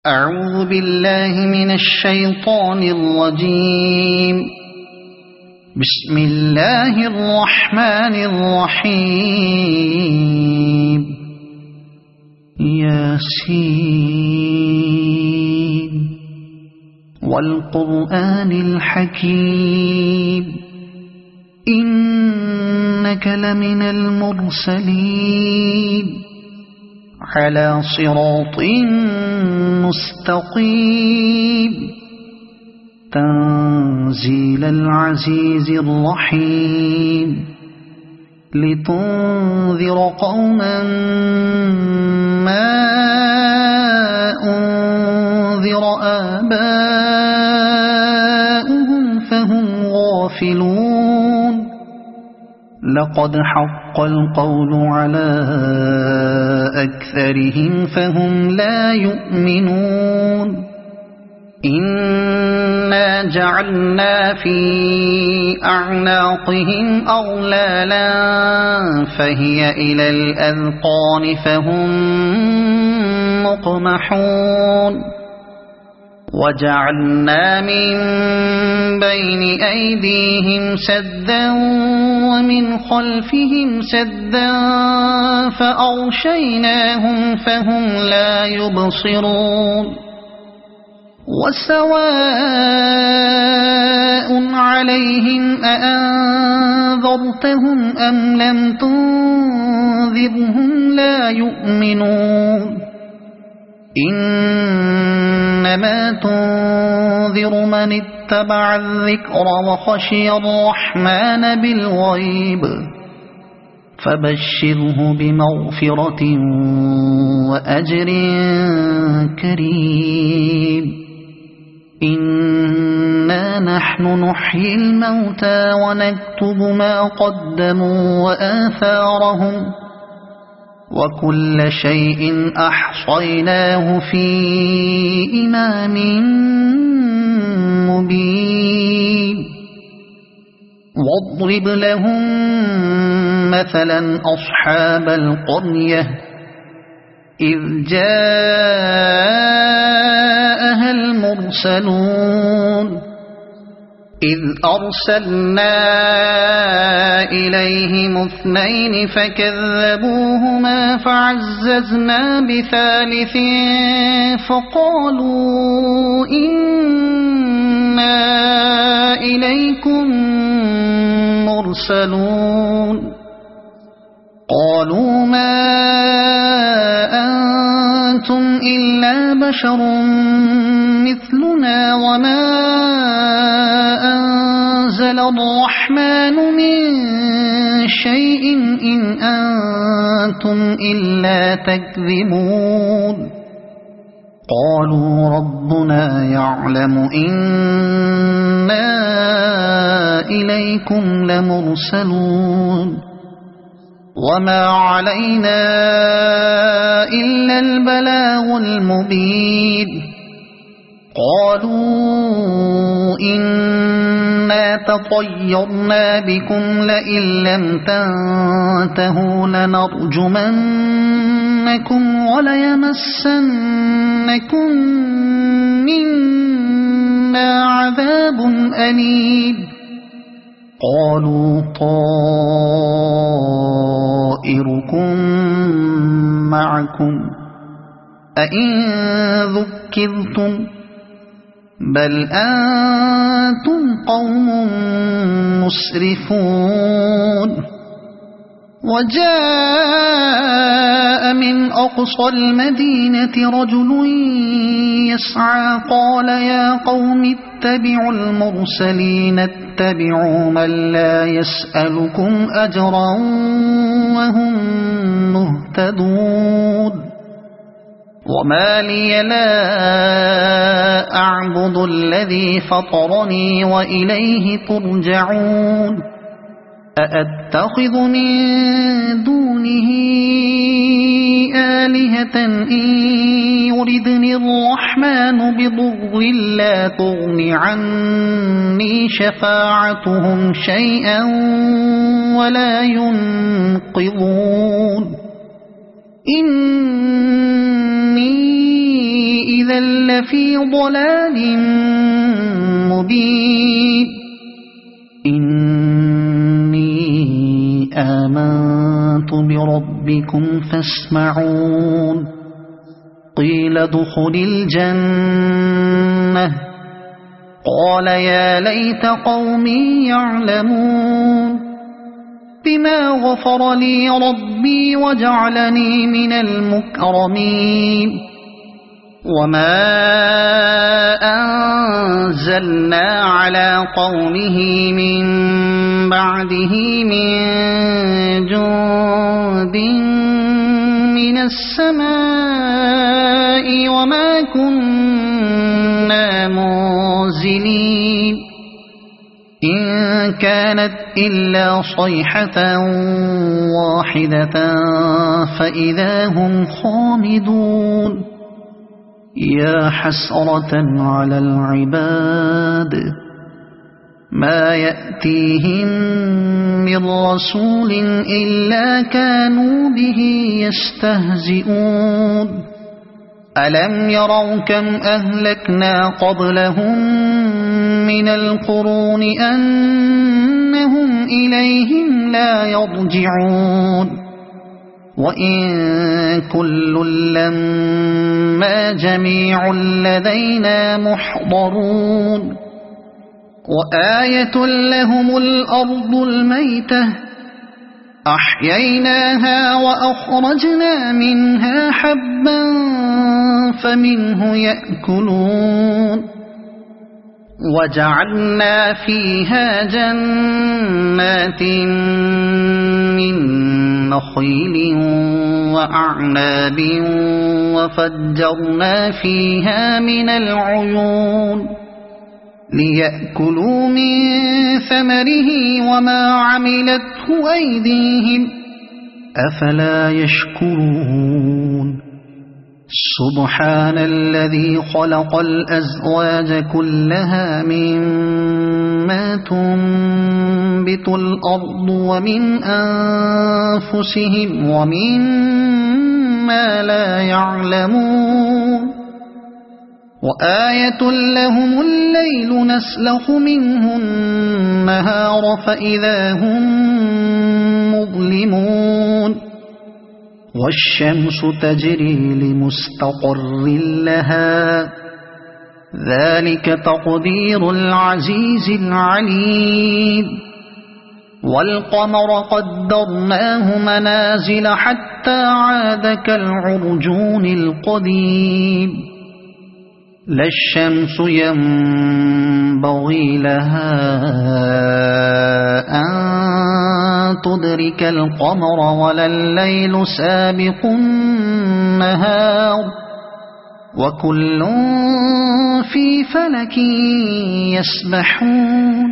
أعوذ بالله من الشيطان الرجيم. بسم الله الرحمن الرحيم. ياسين والقرآن الحكيم إنك لمن المرسلين على صراط مستقيم تنزيل العزيز الرحيم لتنذر قوما ما أنذر آباؤهم فهم غافلون. لقد حق القول على أكثرهم فهم لا يؤمنون. إنا جعلنا في أعناقهم أغلالا فهي إلى الأذقان فهم مقمحون. وجعلنا من بين أيديهم سدا ومن خلفهم سدا فأغشيناهم فهم لا يبصرون. وسواء عليهم أأنذرتهم أم لم تنذرهم لا يؤمنون. إنما تنذر من اتبع الذكر وخشي الرحمن بالغيب فبشره بمغفرة وأجر كريم. إنا نحن نحيي الموتى ونكتب ما قدموا وآثارهم وكل شيء أحصيناه في إمام مبين. واضرب لهم مثلا أصحاب القرية إذ جاءها المرسلون إذ أرسلنا إليهم اثنين فكذبوهما فعززنا بثالث فقالوا إنا إليكم مرسلون. قالوا ما أنتم إلا بشر مثلنا وما أنزل الرحمن من شيء إن أنتم إلا تكذبون. قالوا ربنا يعلم إنا إليكم لمرسلون وما علينا إلا البلاغ المبين. قالوا إنا تطيرنا بكم لئن لم تنتهوا لنرجمنكم وليمسنكم منا عذاب أليم. قالوا طائركم معكم أئن ذكرتم بل أنتم قوم مسرفون. وجاء من أقصى المدينة رجل يسعى قال يا قوم اتبعوا المرسلين اتبعوا من لا يسألكم أجرا وهم مهتدون. وما لي لا أعبد الذي فطرني وإليه ترجعون. أأتخذ من دونه آلهة إن يردني الرحمن بضر لا تغن عني شفاعتهم شيئا ولا ينقذون. إني إذا لفي ضلال مبين إني آمنت بربكم فاسمعون قيل ادخل الجنة قال يا ليت قومي يعلمون بما غفر لي ربي وجعلني من المكرمين وما أنزلنا على قومه من بعده من جند من السماء وما كنا منزلين إن كانت إلا صيحة واحدة فإذا هم خامدون يا حسرة على العباد ما يأتيهم من رسول إلا كانوا به يستهزئون ألم يروا كم أهلكنا قبلهم من القرون أنهم إليهم لا يرجعون وإن كل لما جميع لدينا محضرون وآية لهم الأرض الميتة أحييناها وأخرجنا منها حبا فمنه يأكلون وجعلنا فيها جنات من نخيل وأعناب وفجرنا فيها من العيون ليأكلوا من ثمره وما عملته أيديهم أفلا يشكرون سبحان الذي خلق الأزواج كلها مما تنبت الأرض ومن أنفسهم ومما لا يعلمون وآية لهم الليل نسلخ منه النهار فإذا هم مظلمون والشمس تجري لمستقر لها ذلك تقدير العزيز العليم والقمر قدرناه منازل حتى عاد كالعرجون القديم لا الشمس ينبغي لها أن تدرك القمر ولا الليل سابق النهار وكل في فلك يسبحون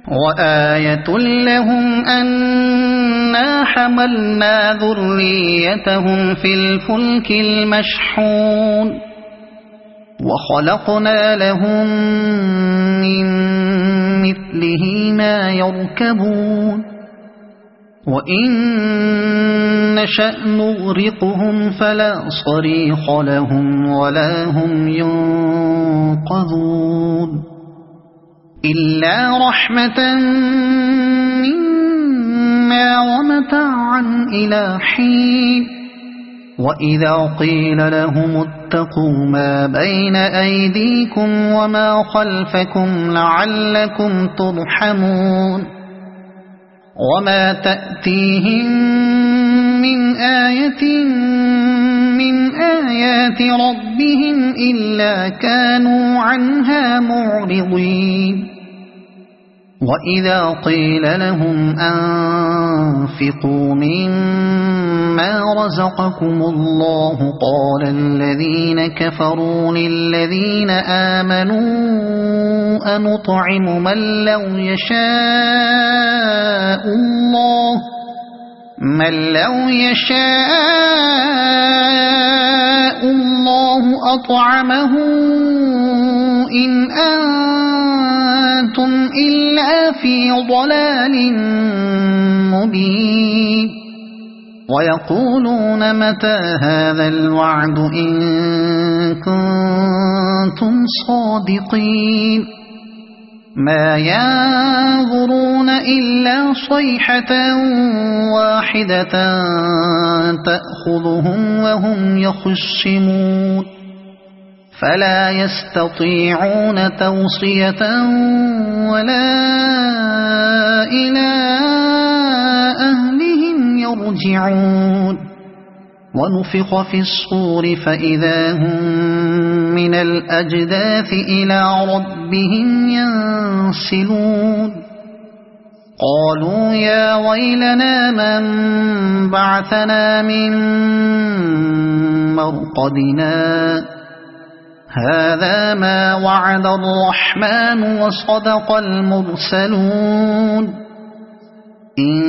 وآية لهم أنا حملنا ذريتهم في الفلك المشحون وخلقنا لهم من مثله ما يركبون وإن نشأ نغرقهم فلا صريخ لهم ولا هم ينقذون إلا رحمة منا ومتاعا إلى حين وإذا قيل لهم اتقوا ما بين أيديكم وما خلفكم لعلكم ترحمون وما تأتيهم من آية من آيات ربهم إلا كانوا عنها معرضين وإذا قيل لهم أنفقوا مما رزقكم الله قال الذين كفروا للذين آمنوا أنطعم من لو يشاء الله أطعمه إن أنتم إلا في ضلال مبين ويقولون متى هذا الوعد إن كنتم صادقين ما ينظرون إلا صيحة واحدة تأخذهم وهم يخصمون فلا يستطيعون توصية ولا إلى أهلهم يرجعون ونفخ في الصور فإذا هم من الأجداث إلى ربهم ينسلون قالوا يا ويلنا من بعثنا من مرقدنا هذا ما وعد الرحمن وصدق المرسلون إن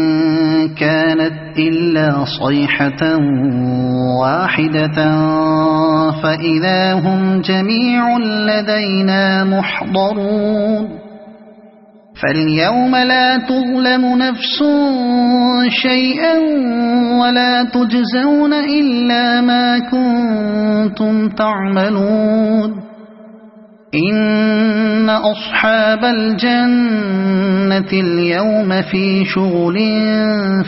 كانت إلا صيحة واحدة فإذا هم جميع لدينا محضرون فاليوم لا تظلم نفس شيئا ولا تجزون إلا ما كنتم تعملون إن أصحاب الجنة اليوم في شغل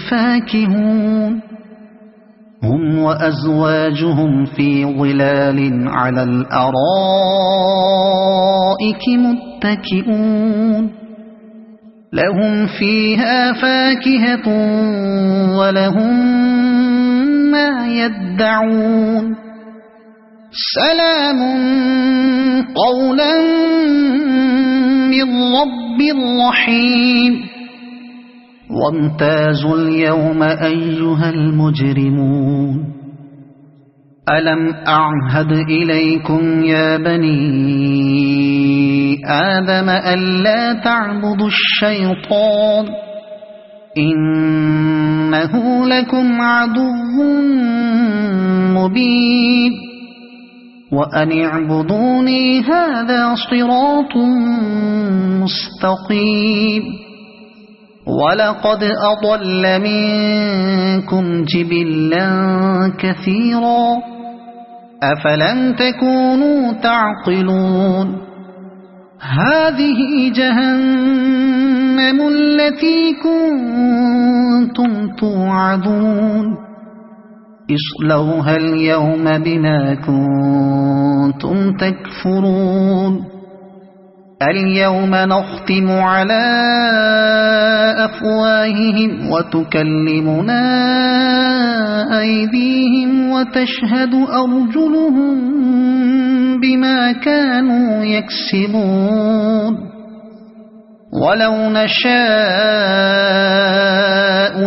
فاكهون هم وأزواجهم في ظلال على الأرائك متكئون لهم فيها فاكهة ولهم ما يدعون سلام قولا من رب رحيم وامتازوا اليوم أيها المجرمون ألم أعهد إليكم يا بني آدم ألا تعبدوا الشيطان إنه لكم عدو مبين وأن اعبدوني هذا صراط مستقيم ولقد أضل منكم جبلا كثيرا أفلم تكونوا تعقلون هذه جهنم التي كنتم توعدون اصلوها اليوم بما كنتم تكفرون اليوم نختم على أفواههم وتكلمنا أيديهم وتشهد أرجلهم بما كانوا يكسبون ولو نشاء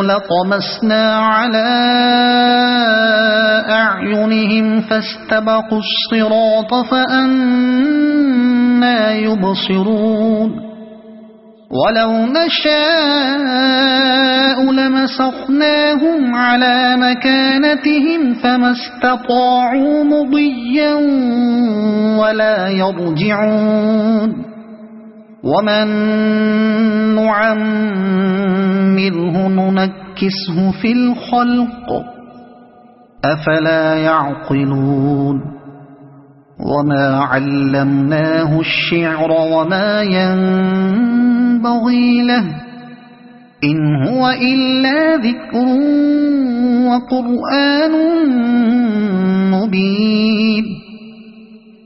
لطمسنا على أعينهم فاستبقوا الصراط فأنى يبصرون ولو نشاء لمسخناهم على مكانتهم فما استطاعوا مضيا ولا يرجعون ومن نعمره ننكسه في الخلق أفلا يعقلون وما علمناه الشعر وما ينبغي له إن هو إلا ذكر وقرآن مبين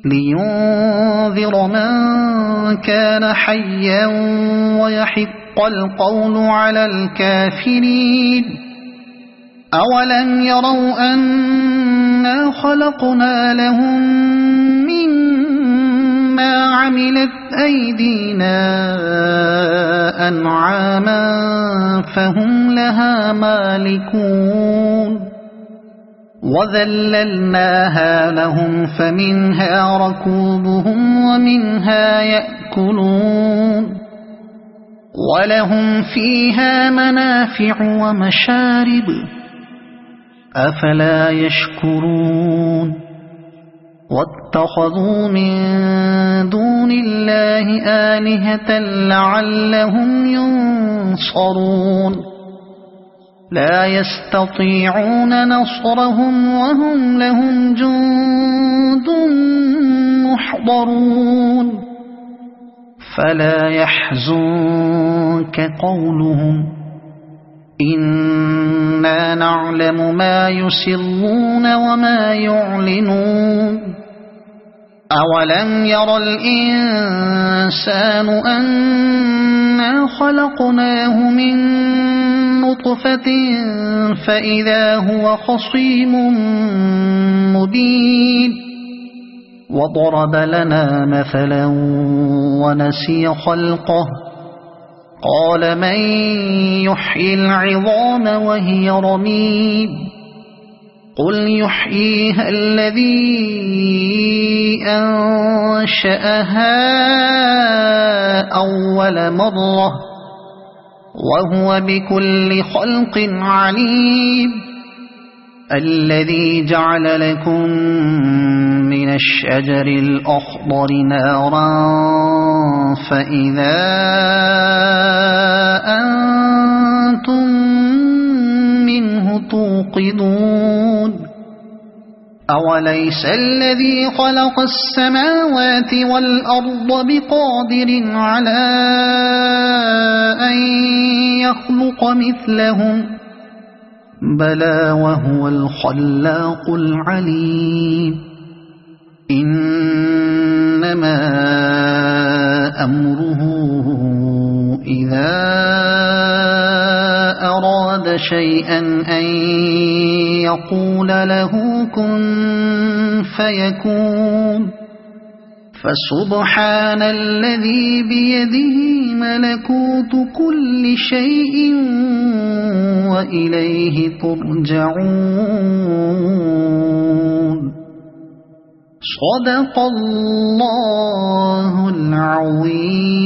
لينذر من كان حيا ويحق القول على الكافرين أولم يروا أنا خلقنا لهم مما عملت أيدينا أنعاما فهم لها مالكون وذللناها لهم فمنها ركوبهم ومنها يأكلون ولهم فيها منافع ومشارب أفلا يشكرون واتخذوا من دون الله آلهة لعلهم ينصرون لا يستطيعون نصرهم وهم لهم جند محضرون فلا يحزنك قولهم إنا نعلم ما يسرون وما يعلنون أولم ير الإنسان أنا خلقناه من نطفة فإذا هو خصيم مبين وضرب لنا مثلا ونسي خلقه قال من يحيي العظام وهي رميم قل يحييها الذي أنشأها أول مرة وهو بكل خلق عليم الذي جعل لكم من الشجر الأخضر نارا فإذا أنتم منه توقدون أوليس الذي خلق السماوات والأرض بقادر على أن يخلق مثلهم بلى وهو الخلاق العليم إنما أمره إذا أراد شيئا أن يقول له كن فيكون فسبحان الذي بيده ملكوت كل شيء وإليه ترجعون صدق الله العظيم.